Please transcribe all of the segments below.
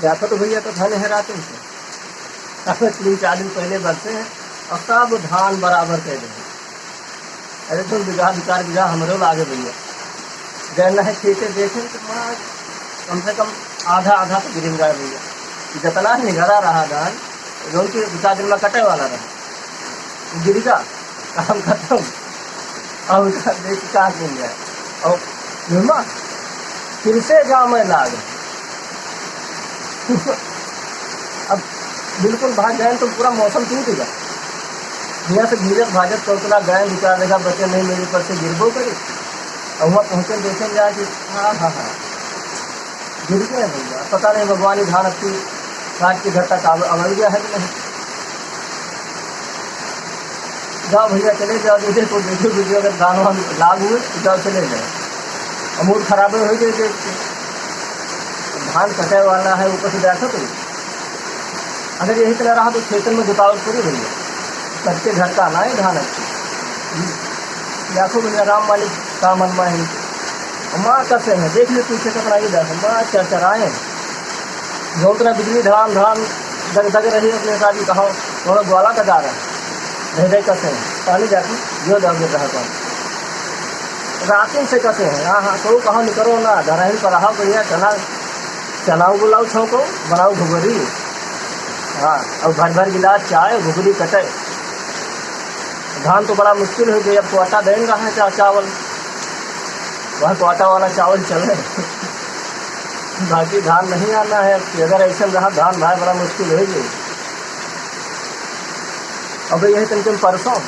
देखो तो भैया तो धान हराते हैं, अब 3-4 दिन पहले बरसे हैं और सब धान बराबर कर दें। अरे तुम बीघा 4 बीघा हमरो लागे भैया, गन्ना है खेते देखें तो माँ कम से कम आधा तो गिर गया भैया। जितना निगरा रहा धान रोज के 2-4 दिन में कटे वाला रहा, गिर का काम खत्म। अब उसका देख कहाँ गिर गया और निर्मा फिर से गाँव में लाग अब बिल्कुल भाग गए तो पूरा मौसम टूट गया। यहाँ से धीरज भाजत कौतला गए, विचार देखा बच्चे नहीं मेरे ऊपर से गिरबो करे और वहाँ पहुँचे देखे जाए कि हाँ गिर गए भैया। पता नहीं भगवान धान अपनी रात के घर तक अमल गया है कि नहीं। जाओ भैया चले जाओ, देखो वीडियो अगर धान वान लाग हुए तो जाओ चले जाए। मूड खराब हो गई देख के, धान कटे वाला है ऊपर से देखो तो अगर यही तरह रहा तो खेतन में जुतावट पूरी भैया, कच्चे घर का ना है धान अच्छी। देखो भैया राम मालिक का मनमा है माँ कसे हैं, देख ले पीछे तक नहीं देखो माँ चरचराए जो तरह बिजली धड़ाम धड़ाम जग रही है अपने शादी कहो थोड़ा ग्वाला तक आ रहा है, रह कसे हैं पानी देखो जो जग रहा कौन रातों से कसे हैं। हाँ तो कहो निकलो ना धराही पर रहा भैया, चनाऊ बुलाओ छौको बनाओ घुघरी, हाँ और भर गिलास चाय घुघरी कटे। धान तो बड़ा मुश्किल हो गई, अब कोटा दें रहा है चावल, वह कोटा वाला चावल चले बाकी धान नहीं आना है। अगर ऐसा रहा धान भाई बड़ा मुश्किल हो गई। अब यही तन परसों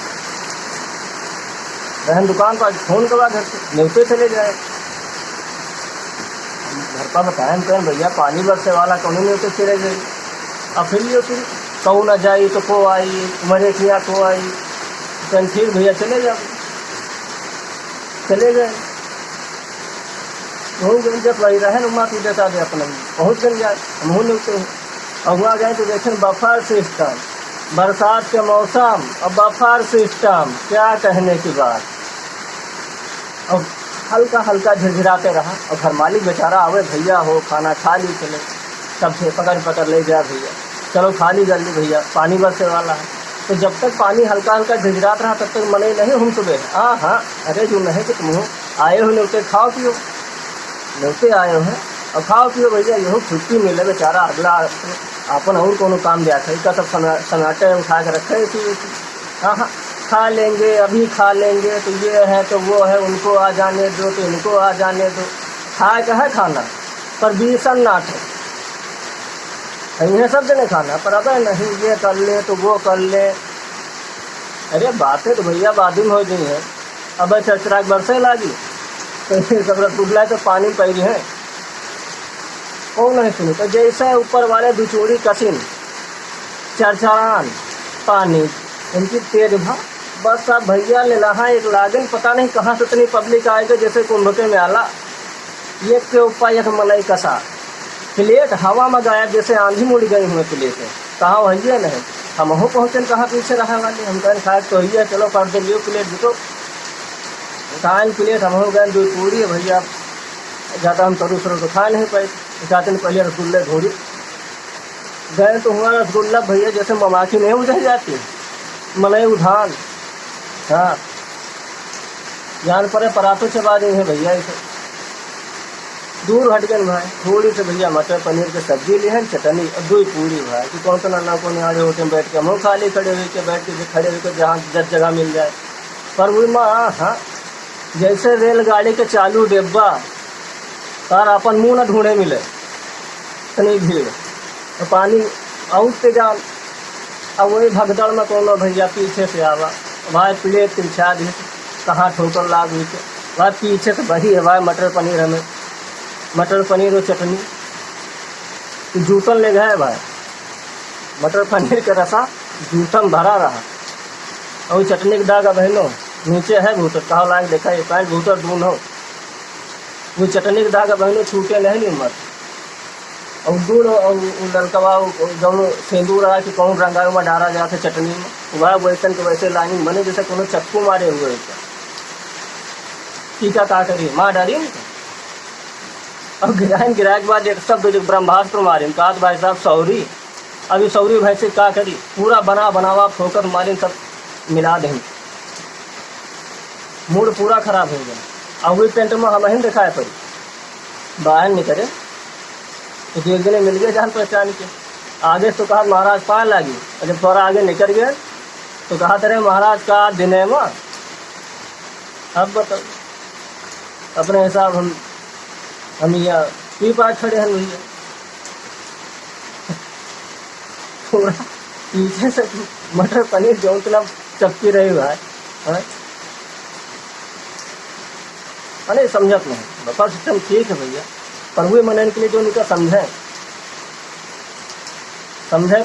बहन दुकान पर फोन करवा घर से न्यूते चले जाए, घर पर बताएं कहें भैया पानी बरसे वाला कौन न्यूते चले गए। अब फिर कहूँ ना जाई तो को आई मरे किया को आई, तो फिर भैया चले जाओ चले गए। वहीं गई जब वही रहे उमा तू जैसा दे अपना पहुँच गए जाए हम न्यूते और हुआ गए तो देखें बफर सिस्टम, बरसात के मौसम और बफर सिस्टम क्या कहने की बात। और हल्का झिरझिराते रहा और घर मालिक बेचारा आवे भैया हो खाना खा ली चले, सब से पकड़ ले जाए भैया चलो खा ली जल्दी भैया पानी बरसे वाला है। तो जब तक पानी हल्का झिरझिरात रहा तब तक मने नहीं हम सुबह हाँ अरे जो नहीं कि तुम आए हो न्योते खाओ पियो, न्योते आए हो और खाओ पियो भैया, यहो छुट्टी मिले बेचारा अगला अपन और कोनो काम दिया था इसका सब सनाटे उठा के रखे थी। हाँ खा लेंगे अभी खा लेंगे तो ये है तो वो है, उनको आ जाने दो तो इनको आ जाने दो, खाए का है खाना पर बीसन नाट है सब जने खाना पर अब नहीं ये कर ले तो वो कर ले। अरे बातें तो भैया बादिम हो गई है, अब चरचरा बरसे लागी तो सब रसगुल्ला तो पानी पी है कौन नहीं सुनी। तो जैसे ऊपर वाले बिचौड़ी कसिन चरचरान पानी इनकी तेज भा बस अब भैया ले रहा एक लागन पता नहीं कहाँ से इतनी पब्लिक आएगा जैसे कुंभके में आला ये के ऊपर एक मलाई कसा प्लेट हवा में गायब जैसे आंधी मुड़ गई हुए प्लेट है कहाँ भैया नहीं हम हो पहुँचे कहाँ पीछे रहा वाले हम कहें खाए तो भैया चलो कर दे लियो प्लेट जितो खाए प्लेट हम हो गए 2 पूरी है भैया ज़्यादा हम तरू सरू तो खा नहीं पाए। जाते पहले रसगुल्ले घोड़ी गए तो हुआ रसगुल्ला भैया जैसे ममाखी नहीं उधर जाती मलाई उधान। हाँ जान पड़े पराठों चबा दी है भैया इसे दूर हट गए भाई, थोड़ी से भैया मटर पनीर की सब्जी ली है चटनी और 2 पूरी भाई कि कौन सा ना को नहीं आ रहे होते बैठ के हम खाली खड़े हुए के बैठ के खड़े हुए जहाँ जगह मिल जाए। पर वो माँ हाँ जैसे रेलगाड़ी के चालू डिब्बा तार अपन मुँह न ढूंढे मिले इतनी भीड़ तो पानी आउट जान। अब वही भगदड़ में कोनो भैया पीछे से आवा भाई प्लेट पिछा दी कहाँ ठोकर लाग हुई भाई पीछे से वही है भाई मटर पनीर हमें मटर पनीर और चटनी तो जूतन ले गए भाई, मटर पनीर का रसा जूतन भरा रहा और चटनी के दाग बहनों नीचे है भूतर कहा लाग देखा ये पैंट भूतर दून हो वो चटनी के दाग बहनों छूटे नहीं मत और दूर और लड़कवा दोनों सिंदूर आ कि कौन रंगा में डाला जाता चटनी में वह वैसन के वैसे लाइनिंग बने जैसे कोनो चक्कू मारे हुए टीका का करिए माँ डालिए अब गिराए के बाद एक शब्द जो ब्रह्मास्त्र मारिन कहा भाई साहब सौरी, अभी सौरी भैंसे क्या करी, पूरा बनावा फोकस मारिन सब मिला दें, मूड पूरा खराब हो गया। अब वही टेंट में हम ही दिखाए पड़ी, बाहर निकले तो एक दिन मिल गए जान पहचान के, आगे तो कहा महाराज पार लागी, और जब थोड़ा आगे निकल गए तो कहा तेरे महाराज का दिन है माँ। अब बताओ अपने हिसाब हम यहाँ पी पार खड़े हैं भैया, पूरा पीछे से मटर पनीर जो इतना चपकी रही हुआ है, अरे समझत नहीं बफर सिस्टम ठीक है भैया, पर हुए मनन के लिए जो उनका समझे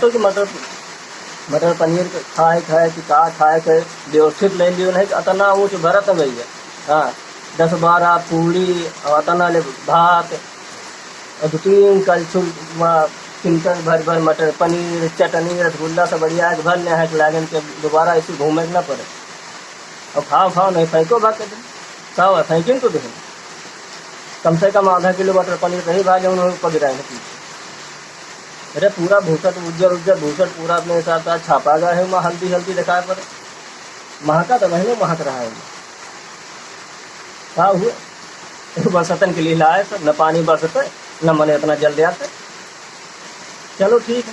तो कि मटर पनीर खाए कि का खाए के व्यवस्थित ले लियो नहीं अतना ऊँच भरत है भैया। हाँ 10-12 पूड़ी और अतना ले भात और 2-3 कलछुल किनकर भर मटर पनीर चटनी रसगुल्ला सब बढ़िया है, भर ले है लागन के दोबारा ऐसे घूमे ना पड़े। और खाओ नहीं फेंको भाग के सब फेंकिन तो देखें कम से कम आधा किलो मटर पनीर रही भागे उन्होंने पक रहे हैं पीछे। अरे पूरा भूसट उज्जर भूसट पूरा अपने हिसाब से छापा गया है, वहाँ हल्दी दिखाए पर महका तो नहीं महक रहा है। हाँ हुए बरसतन के लिए लाए सर, न पानी बरसते न मने इतना जल्दी आते। चलो ठीक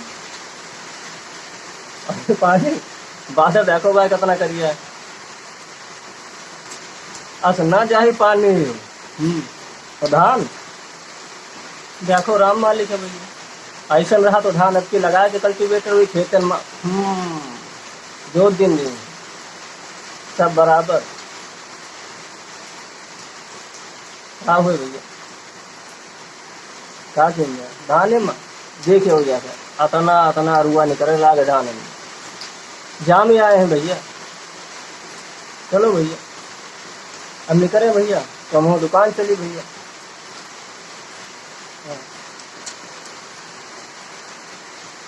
है पानी बादल देखो भाई कितना करिए है, अच्छा ना जाए पानी तो धान देखो राम मालिक है भैया, ऐसा रहा तो धान अब की लगा के कल्टीवेटर हुई खेतन में जो दिन सब बराबर। क्या हुए भैया क्या चाहिए धाने में देखे हो जाता अतना अरुआ निकले लागे धाने में जाम ही आए हैं भैया। चलो भैया अब निकले भैया तो हम दुकान चली भैया।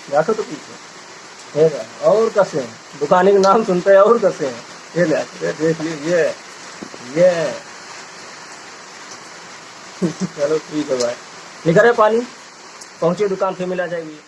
बैठो तो पीछे है और कैसे दुकान के नाम सुनते हैं और कैसे है ये देख लीजिए ये चलो ठीक है भाई निकले पानी पहुंचे दुकान फिर मिला जाएगी।